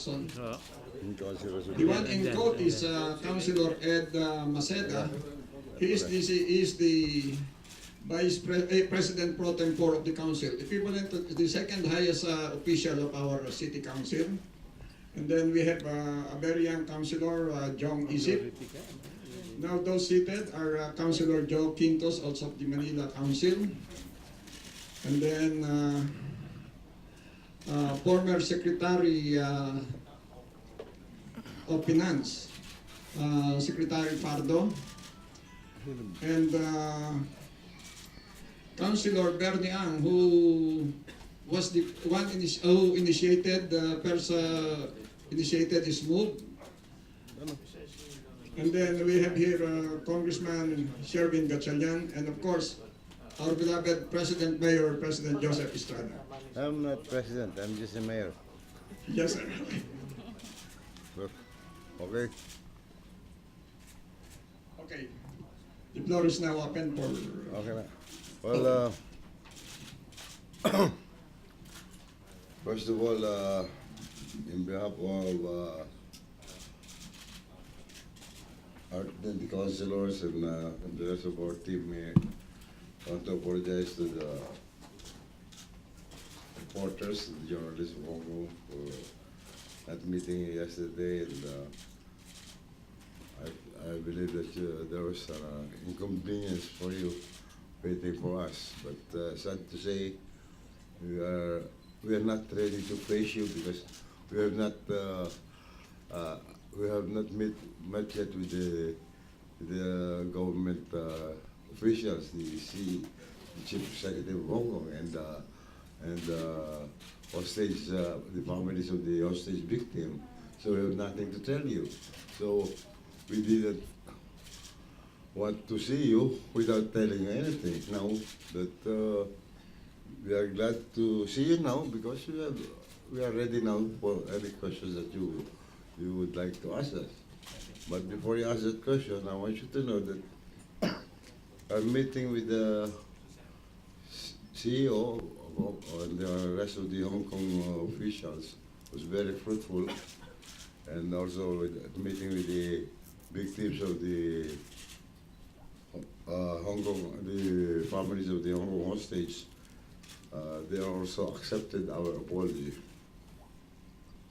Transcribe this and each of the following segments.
The one in court is Councilor Ed Maceda. He is the President Pro Tempore of the Council, equivalent to the second highest official of our City Council. And then we have a very young Councilor, Jong Isip. Now those seated are Councilor Joe Quintos, also of the Manila Council. And then former Secretary of Finance, Secretary Pardo. And Councilor Bernie Ang, who was the one who initiated this move. And then we have here Congressman Sherwin Gatchalian, and of course, our beloved Mayor Joseph Estrada. I'm not president, I'm just a mayor. Yes, sir. Okay. Okay. The floor is now open for... Okay. Well, first of all, in behalf of the councilors and the rest of our team, I want to apologize to the reporters, the journalists of Hong Kong for that meeting yesterday, and I believe that there was an inconvenience for you waiting for us. But sad to say, we are not ready to face you because we have not met yet with the government officials, the chief executive of Hong Kong, and hostage, the families of the hostage victim. So we have nothing to tell you. So we didn't want to see you without telling you anything. Now that we are glad to see you now because we are ready now for any questions that you would like to ask us. But before you ask that question, I want you to know that our meeting with the CEO and the rest of the Hong Kong officials was very fruitful, and also with meeting with the victims of the Hong Kong, the families of the Hong Kong hostage, they also accepted our apology.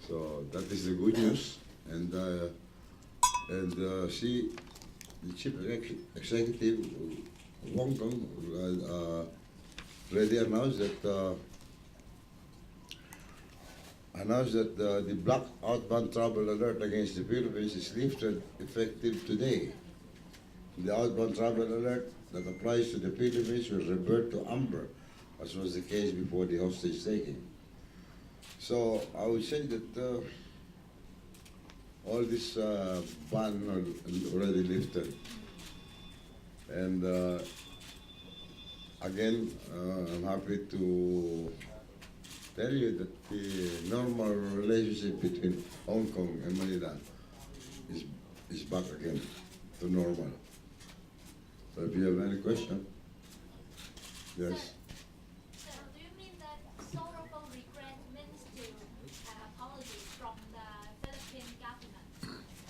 So that is the good news, and the chief executive of Hong Kong already announced that the black outbound travel alert against the Philippines is lifted effective today. The outbound travel alert that applies to the Philippines will revert to amber, as was the case before the hostage taking. So I would say that all this ban are already lifted. And again, I'm happy to tell you that the normal relationship between Hong Kong and Manila is back again to normal. So if you have any question, yes. So do you mean that sorrowful regret means to apologies from the Philippine government?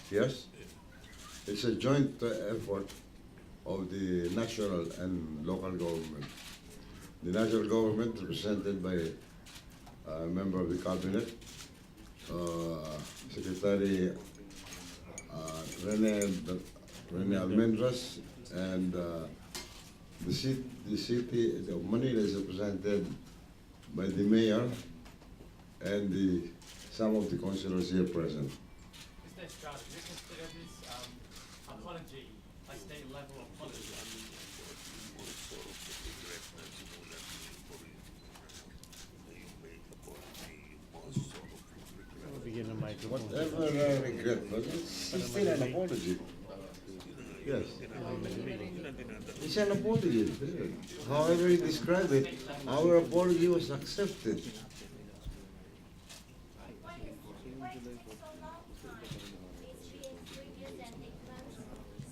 Yes, it's a joint effort of the national and local government. The national government, represented by a member of the cabinet, Secretary Rene Almendras, and the city of Manila is represented by the mayor and some of the councillors here present. Mr. Estrada, do you consider this apology a state level apology? Whatever I regret, but it's still an apology. Yes. It's an apology. However you describe it, our apology was accepted. Why is it so long time? Is she in 3 years and 8 months?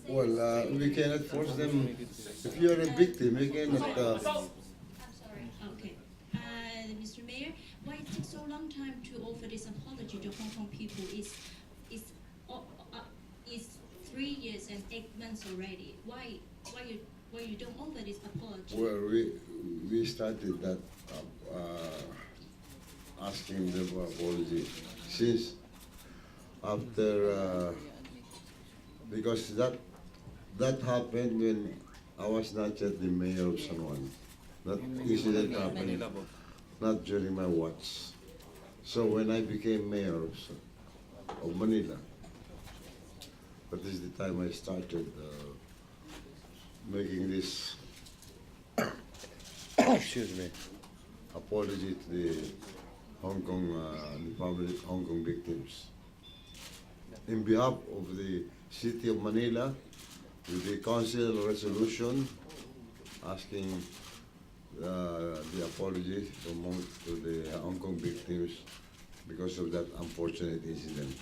Well, we cannot force them. If you are a victim, you cannot. I'm sorry. Okay. Mr. Mayor, why it took so long time to offer this apology? apology to Hong Kong people is is 3 years and 8 months already. Why you don't offer this apology? Well, we started that asking them for apology since after because that happened when I was not yet the mayor of San Juan. That incident happened not during my watch. So when I became mayor of Manila, that is the time I started making this excuse me, apology to the Hong Kong, the family, Hong Kong victims. In behalf of the City of Manila, with the council resolution asking the apology to the Hong Kong victims because of that unfortunate incident.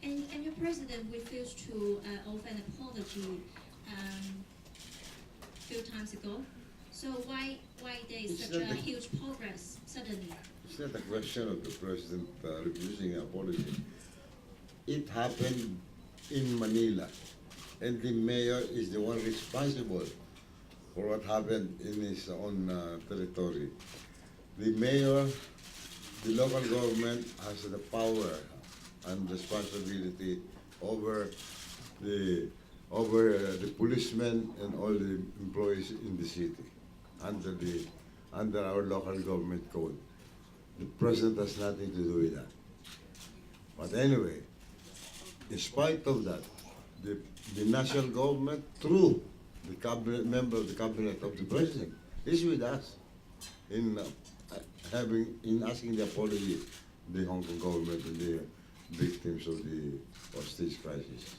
And your president refused to offer an apology few times ago. So why there is It's such not a the- huge progress suddenly? It's not a question of the president refusing an apology. It happened in Manila, and the mayor is the one responsible for what happened in his own territory. The mayor, the local government has the power and responsibility over the policemen and all the employees in the city under our local government code. The president has nothing to do with that. But anyway, in spite of that, the national government, through the cabinet member of the cabinet of the president, is with us in asking the apology of the Hong Kong government and the victims of the hostage crisis.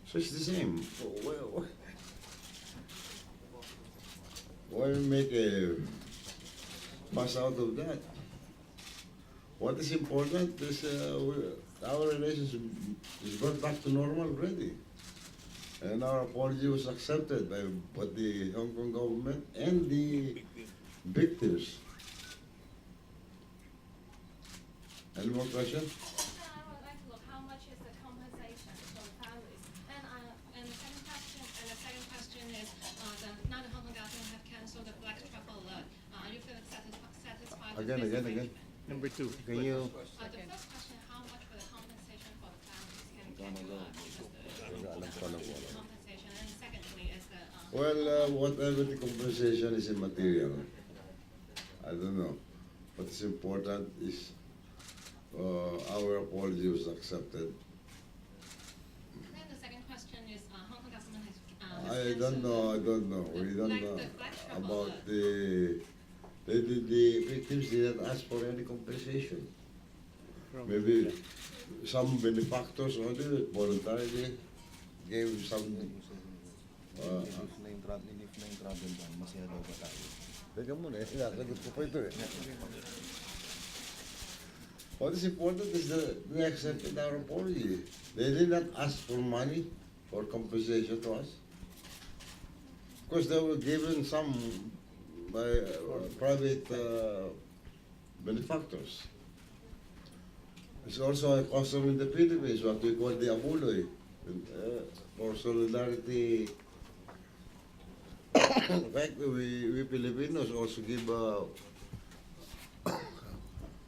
So it's the same. Why make a fuss out of that? What is important is our relations is brought back to normal already. And our apology was accepted by both the Hong Kong government and the victims. Any more questions? I would like to look how much is the compensation for the families. And the second question is, now the Hong Kong government have cancelled the black truffle alert. Are you feeling satisfied with Again. this arrangement? Number 2. Can you? The first question, how much for the compensation for the families? Can you give us the compensation? And secondly is the Well, whatever the compensation is immaterial. I don't know. What's important is our apology was accepted. then the second question is Hong Kong government has I don't know. We don't know the black trouble about alert. the victims didn't ask for any compensation. Maybe some benefactors only voluntarily gave some. Teka muna, sinasagot ko pa ito eh. What is important is that they accepted our apology. They did not ask for money or compensation to us. Of course, they were given some by private benefactors. It's also a custom in the Philippines, what we call the abuloy, for solidarity. In fact, we Filipinos also give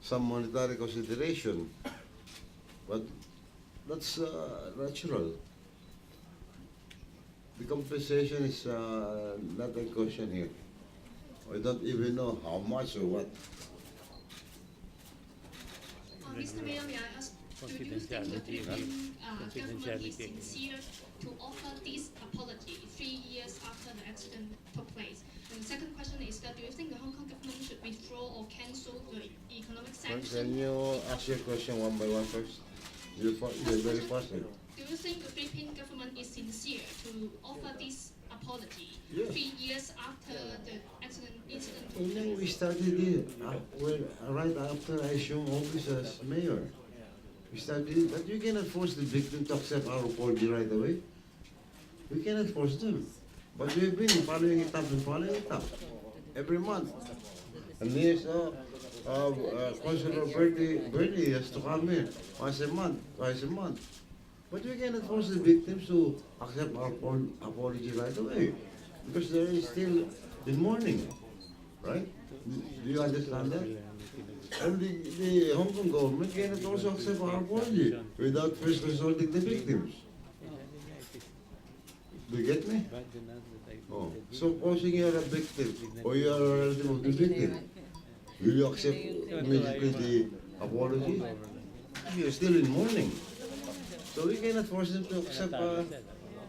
some monetary consideration, but that's natural. The compensation is not a question here. I don't even know how much or what. Mr. Mayor, may I ask, do you think the Confidentiality, Philippine government is confidentiality. sincere to offer this apology 3 years after the accident took place? And the second question is that do you think the Hong Kong government should withdraw or cancel the economic sanctions? Can you ask your question one by one first? You're very fast. Do you think the Philippine government is sincere to offer this apology Yes. 3 years after the incident took And then we place? started it right after I assumed office as mayor. We started it, but you cannot force the victim to accept our apology right away. We cannot force them. But we've been following it up every month. And yes, Councilor Bernie has to come in once a month, twice a month. But we cannot force the victims to accept our apology right away because they are still in mourning, right? Do you understand that? And the Hong Kong government cannot also accept our apology without first consulting the victims. Do you get me? Oh. So supposing you are a victim or you are a relative of the victim, will you accept immediately the apology? You are still in mourning. So we cannot force them to accept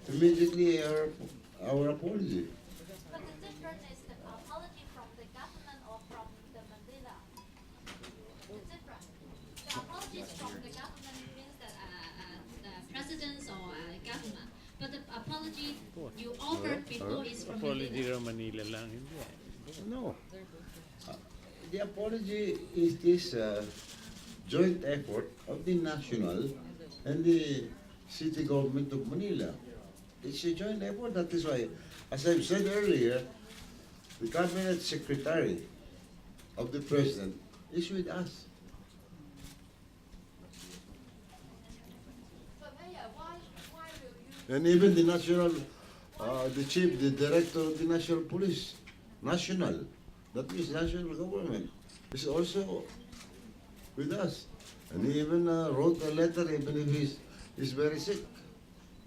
immediately our apology. But the difference is the apology from the government or from the Manila. The difference. The apologies from the government means that the presidents or government. But the apology you offered before is from Apology Manila. raw Manila lang, hindi. No. The apology is this joint effort of the national and the city government of Manila. It's a joint effort. That is why, as I've said earlier, the cabinet secretary of the president is with us. But Mayor, why will you? And even the national, the director of the national police, national, that means national government, is also with us. And he even wrote a letter, even if he's very sick,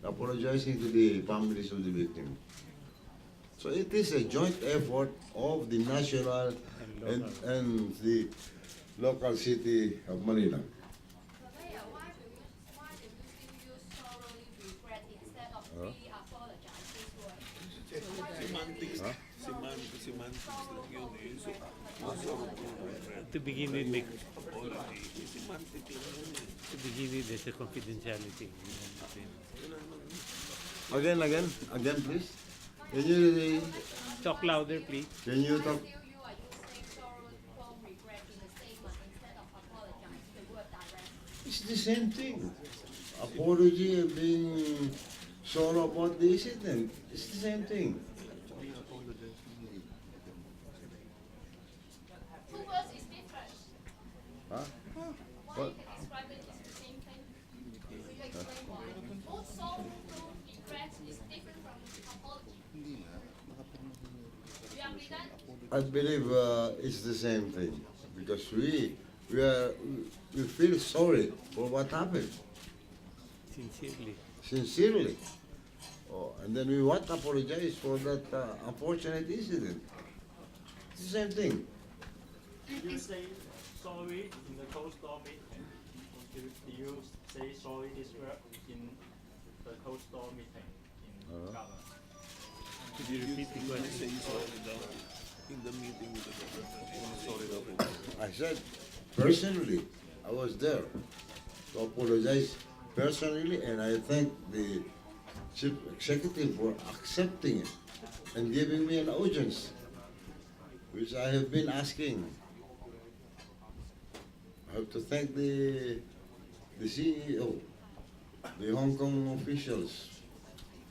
apologizing to the families of the victims. So it is a joint effort of the national and the local city of Manila. But Mayor, why do you still use thoroughly regret instead of re-apologize this word? Semantics lang yun eh. To begin with, Apology, semantic lang yun eh. to begin with, there's a confidentiality. Again, please. Can you Talk louder, please. can you Why talk? still you are using thorough regret in the statement instead of apologize, the word direct? It's the same thing. Apology and being sorry about the incident. It's the same thing. Two words is different. Huh? Why you can describe it as the same thing? Will you explain why? Both sorrow regret is different from apology. You agree that? I believe it's the same thing because we feel sorry for what happened Sincerely. sincerely. Oh, and then we want to apologize for that unfortunate incident. It's the same thing. You say sorry in the cold storm meeting. Do you say sorry this word in the cold storm meeting in government? Could you repeat the question? Say sorry daw in the meeting with the government. Sorry daw po. I said personally, I was there to apologize personally, and I thank the chief executive for accepting it and giving me an audience, which I have been asking. I have to thank the CEO, the Hong Kong officials,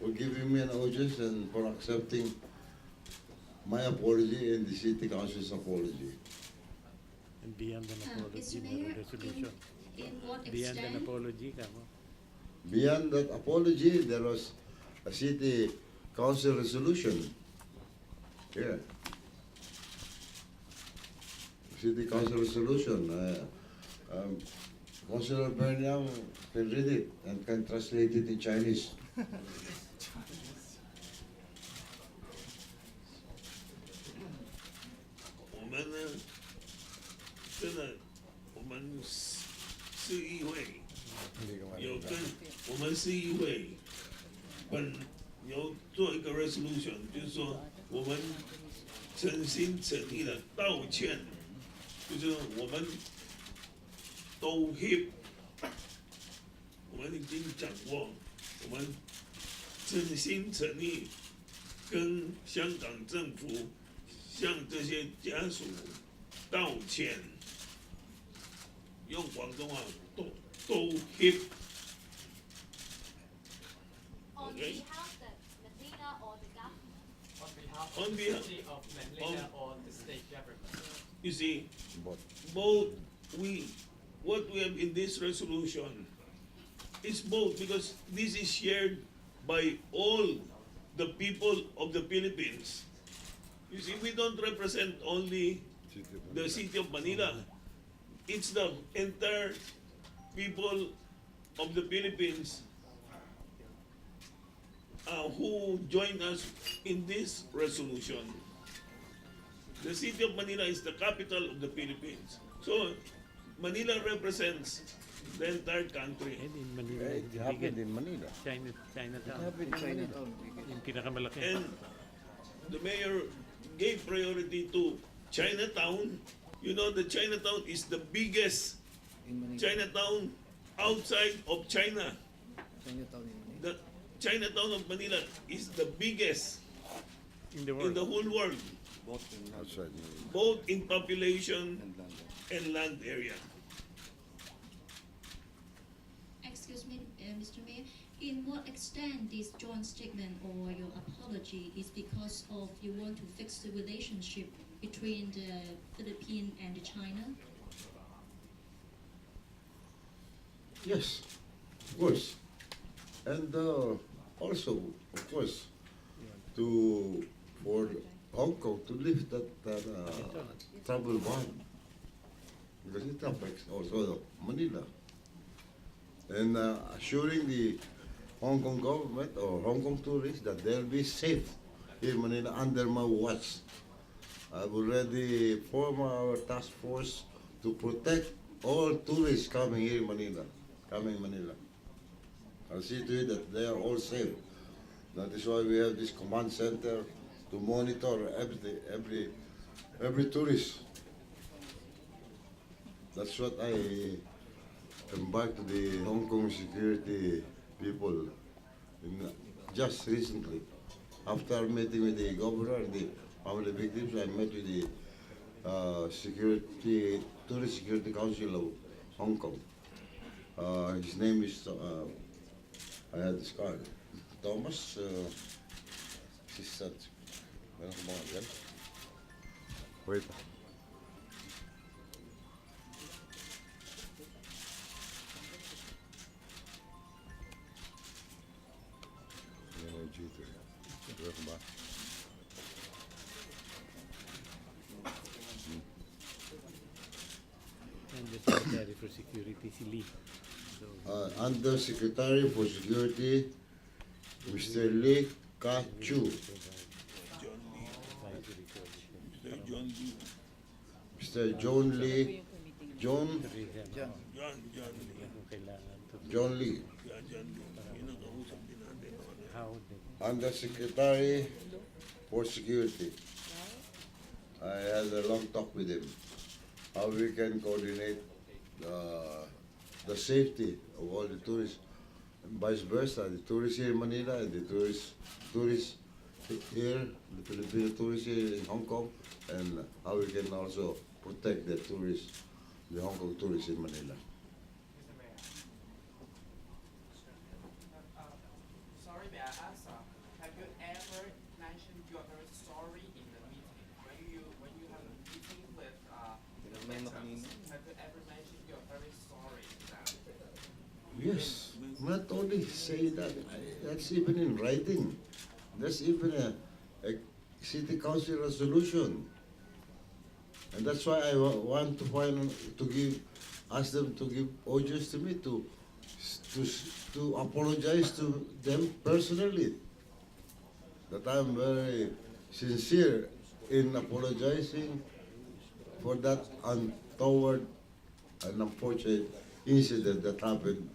for giving me an audience and for accepting my apology and the city council's apology. And beyond an apology, Mr. meron Mayor, resolution. in what Beyond an extent? apology, kamo. Beyond that apology, there was a city council resolution. Yeah. City council resolution. Councilor Berniang can read it and can translate it in Chinese. 我们呢，真的，我们市议会有跟我们市议会有做一个 resolution，就是说我们诚心诚意的道歉，就是我们道歉，我们已经讲过，我们诚心诚意跟香港政府向这些家属道歉，用广东话道歉。 On Okay. behalf of the Manila or the government? On behalf On of the behalf- city of Manila or the state government. You see, both what we have in this resolution is both, because this is shared by all the people of the Philippines. You see, we don't represent only the city of Manila. It's the entire people of the Philippines who join us in this resolution. The city of Manila is the capital of the Philippines. So, Manila represents the entire country. And in Manila, It happened in Manila. Chinatown. Yung pinakamalaki. And the mayor gave priority to Chinatown. You know, the Chinatown is the biggest Chinatown outside of China. The Chinatown of Manila is the biggest in the in world. the whole world, Outside Manila. both in population and land area. Excuse me, Mr. Mayor, in what extent this joint statement or your apology is because of you want to fix the relationship between the Philippines and China? Yes, of course. And also, of course, for Hong Kong to lift that travel ban, because it affects also Manila. And assuring the Hong Kong government or Hong Kong tourists that they'll be safe in Manila under my watch. I've already formed our task force to protect all tourists coming here in Manila, I'll see to it that they are all safe. That is why we have this command center to monitor every tourist. That's what I embarked to the Hong Kong security people just recently. After meeting with the governor and the family victims, I met with the Tourist Security Council of Hong Kong. His name is, I had this card, Thomas, meron ko mga dyan? Wait. Meron ba? And the Secretary for Security, si Lee. So, Under Secretary for Security, Mr. Lee Chiu. Mr. John Lee, John Lee. how they Under Secretary for Security. I had a long talk with him, how we can coordinate the safety of all the tourists, and vice versa, the tourists here in Manila and the tourists here, the Filipino tourists here in Hong Kong, and how we can also protect the tourists, the Hong Kong tourists in Manila. Sorry, may I ask, have you ever mentioned you are very sorry in the meeting? When you have a meeting with victims, have you ever mentioned you are very sorry to them? Yes, not only say that, that's even in writing. That's even a city council resolution. And that's why I want to ask them to give audience to me to apologize to them personally. That I'm very sincere in apologizing for that untoward and unfortunate incident that happened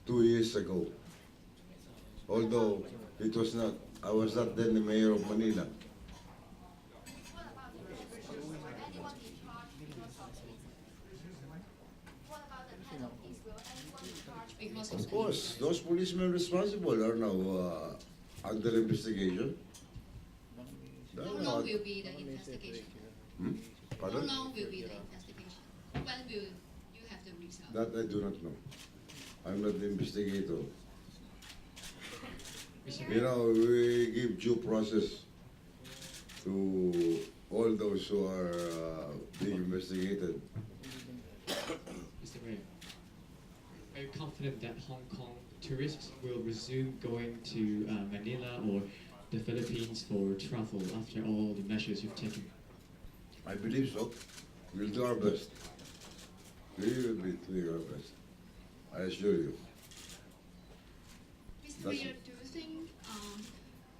2 years ago. Although it was not, I was not then the mayor of Manila. What about the restrictions? Will anyone be charged because of the meeting? What about the penalties? Will anyone be charged because Of course, those policemen responsible are now under investigation. How They're long not- will be the investigation? How Pardon? long will be the investigation? When will you have the result? That I do not know. I'm not the investigator. You know, we give due process to all those who are being investigated. Mr. Mayor, are you confident that Hong Kong tourists will resume going to Manila or the Philippines for travel after all the measures you've taken? I believe so. We'll do our best. We will be doing our best. I assure you. Mr. That's Mayor, do you think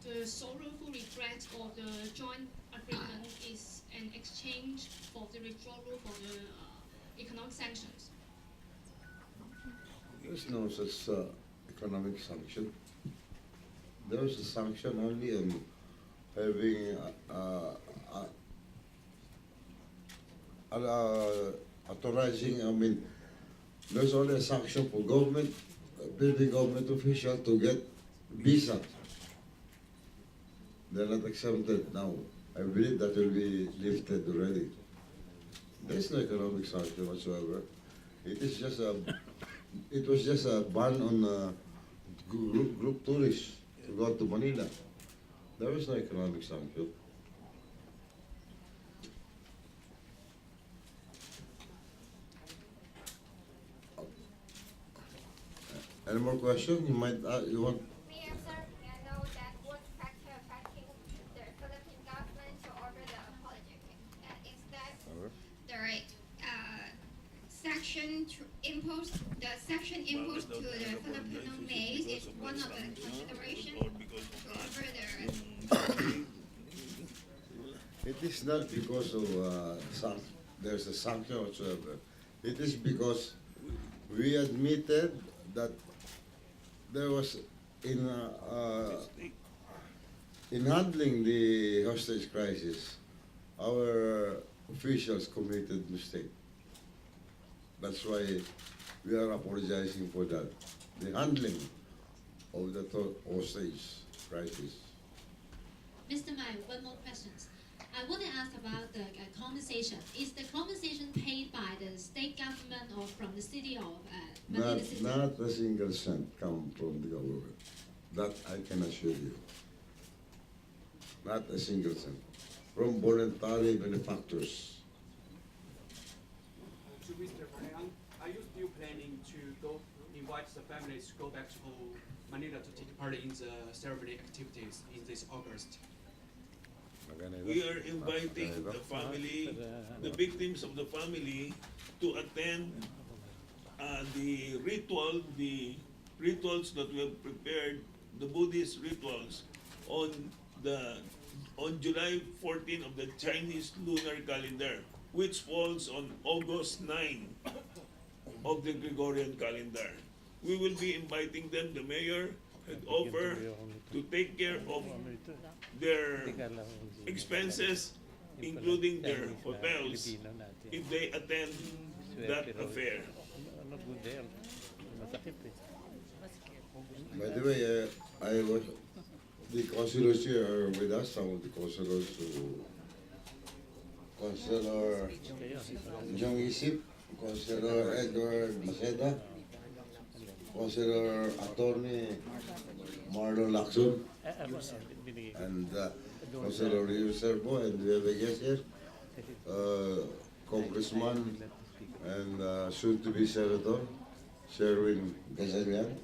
the sorrowful regret of the joint agreement is an exchange for the withdrawal for the economic sanctions? There's no such economic sanction. There is a sanction only on having authorizing, I mean, there's only a sanction for government, building government official to get visa. They're not exempted now. I believe that will be lifted already. There's no economic sanction whatsoever. It is just a, it was just a ban on group tourists to go to Manila. There is no economic sanction. Any more questions? You might, you want? May I, sir, may I know that what factor affecting the Philippine government to order the apology? Is that the section imposed to the Filipino maids is one of the considerations to order the It is not because of there's a sanction whatsoever. It is because we admitted that there was in handling the hostage crisis, our officials committed mistake. That's why we are apologizing for that. The handling of the hostage crisis. Mr. Mayor, one more question. I want to ask about the compensation. Is the compensation paid by the state government or from the city of Manila City? Not a single cent come from the government. That I can assure you. Not a single cent. From voluntary benefactors. To Mr. Fernand, are you still planning to invite the families to go back to Manila to take part in the ceremony activities in this August? We are inviting the family, the victims of the family, to attend the rituals that we have prepared, the Buddhist rituals, on July 14 of the Chinese lunar calendar, which falls on August 9 of the Gregorian calendar. We will be inviting them. The mayor had offered to take care of their expenses, including their hotels, if they attend that affair. By the way, the councilors here are with us, some of the councilors Councilor Jong Isip, Councilor Edward Maceda, Councilor Attorney Marlon Lacson, and Councilor Rio Serbo, and we have a guest here, Congressman and soon-to-be Senator Sherwin Gazalian,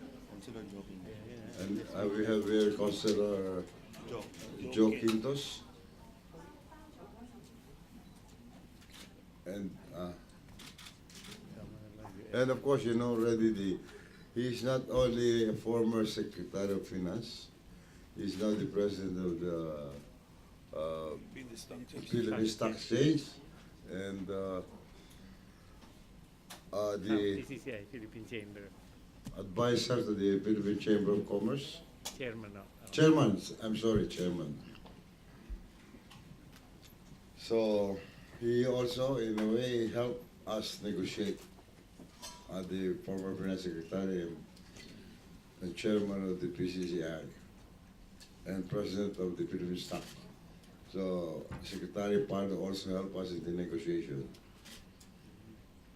and we have here Councilor Joe Quintos, and of course, you know already he is not only a former Secretary of Finance, he is now the President of the Philippine Stock Exchange, and the PCCI, Philippine Chamber, advisor to the Philippine Chamber of Commerce. Chairman. Chairman, I'm sorry, Chairman. So he also, in a way, helped us negotiate. The former Finance Secretary and Chairman of the PCCI and President of the Philippine Stock. So Secretary Pardo also helped us in the negotiation.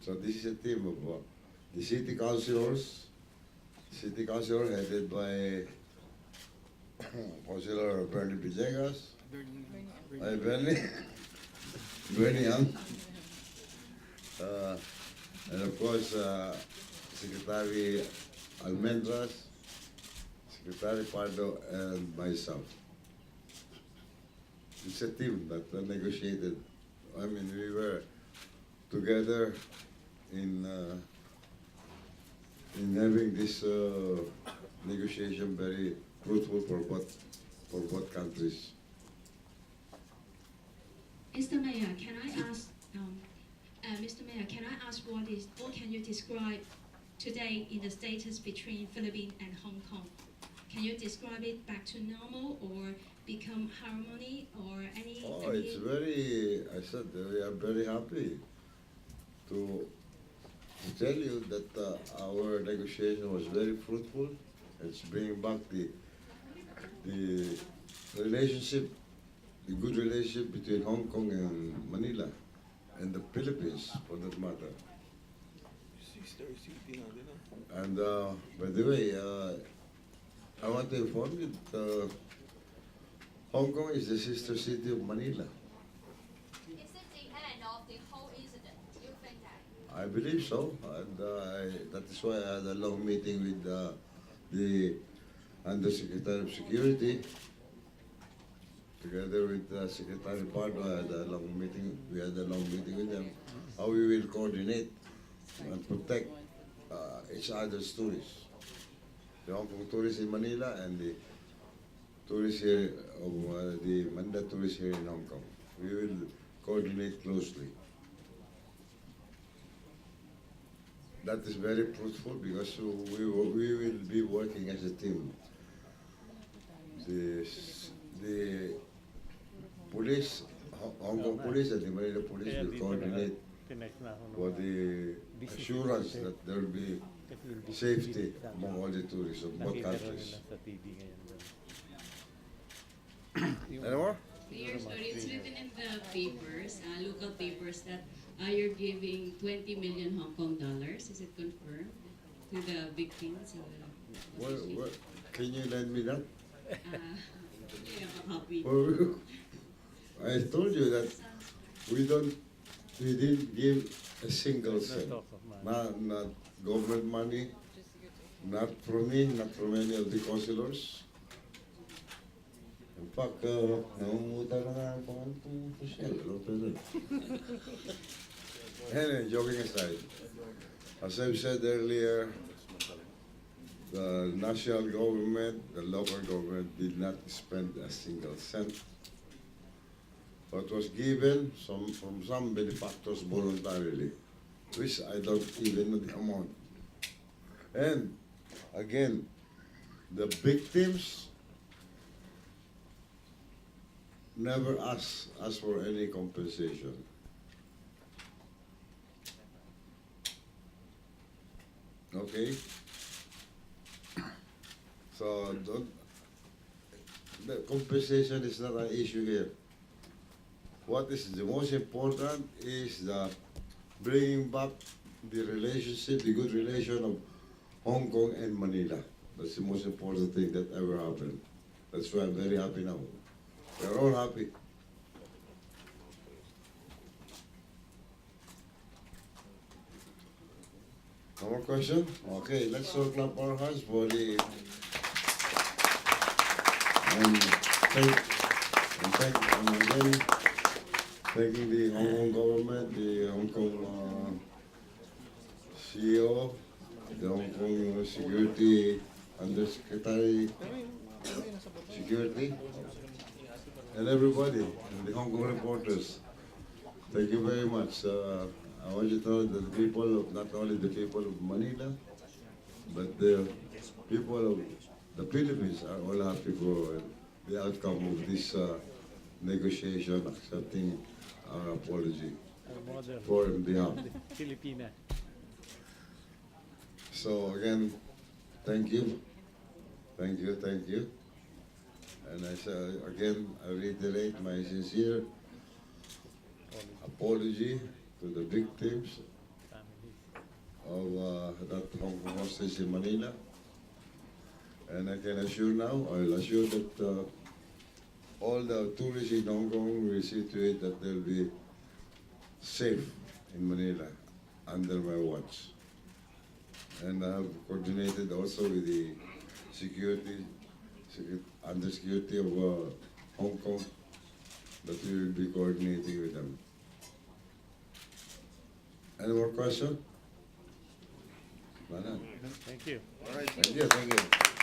So this is a team of the city councilors, headed by Councilor Bernie Villegas, Bernie, very young. And of course, Secretary Almendras, Secretary Pardo, and myself. It's a team that negotiated. I mean, we were together in having this negotiation very fruitful for both countries. Mr. Mayor, can I ask, Mr. Mayor, can I ask what can you describe today in the status between Philippines and Hong Kong? Can you describe it back to normal or become harmony or any? Oh, it's very, I said, we are very happy to tell you that our negotiation was very fruitful. It's bringing back the relationship, the good relationship between Hong Kong and Manila, and the Philippines, for that matter. And by the way, I want to inform you that Hong Kong is the sister city of Manila. Is it the end of the whole incident? Do you think that? I believe so, and that is why I had a long meeting with the Undersecretary of Security, together with Secretary Pardo. I had a long meeting. We had a long meeting with them. How we will coordinate and protect each other's tourists. The Hong Kong tourists in Manila and the tourists here, the Manila tourists here in Hong Kong. We will coordinate closely. That is very fruitful because we will be working as a team. The police, Hong Kong police and the Manila police will coordinate for the assurance that there will be safety among all the tourists of both countries. Any more? Mayor, sorry, it's written in the papers, local papers, that you're giving 20 million Hong Kong dollars. Is it confirmed to the victims? What, can you lend me that? I have a copy. I told you that we didn't give a single cent. Not government money, not from me, not from any of the councilors. In fact, nangungutan na nga ako itong social. Anyway, joking aside, as I've said earlier, the national government, the local government did not spend a single cent. What was given from some benefactors voluntarily, which I don't even know the amount. And again, the victims never asked for any compensation. Okay? So the compensation is not an issue here. What is the most important is the bringing back the relationship, the good relation of Hong Kong and Manila. That's the most important thing that ever happened. That's why I'm very happy now. We're all happy. No more question? Okay, let's all clap our hands for the thanking the Hong Kong government, the Hong Kong CEO, the Hong Kong Security Undersecretary Security, and everybody, and the Hong Kong reporters. Thank you very much. I want you to know that the people of, not only the people of Manila, but the people of the Philippines are all happy for the outcome of this negotiation, accepting our apology for behalf. Filipina. So again, thank you, thank you, thank you. And I say again, I reiterate my sincere apology to the victims of that Hong Kong hostage in Manila. And I can assure now, I'll assure that all the tourists in Hong Kong will see to it that there will be safe in Manila under my watch. And I have coordinated also with the under security of Hong Kong, that we will be coordinating with them. Any more questions? Thank you. Thank you.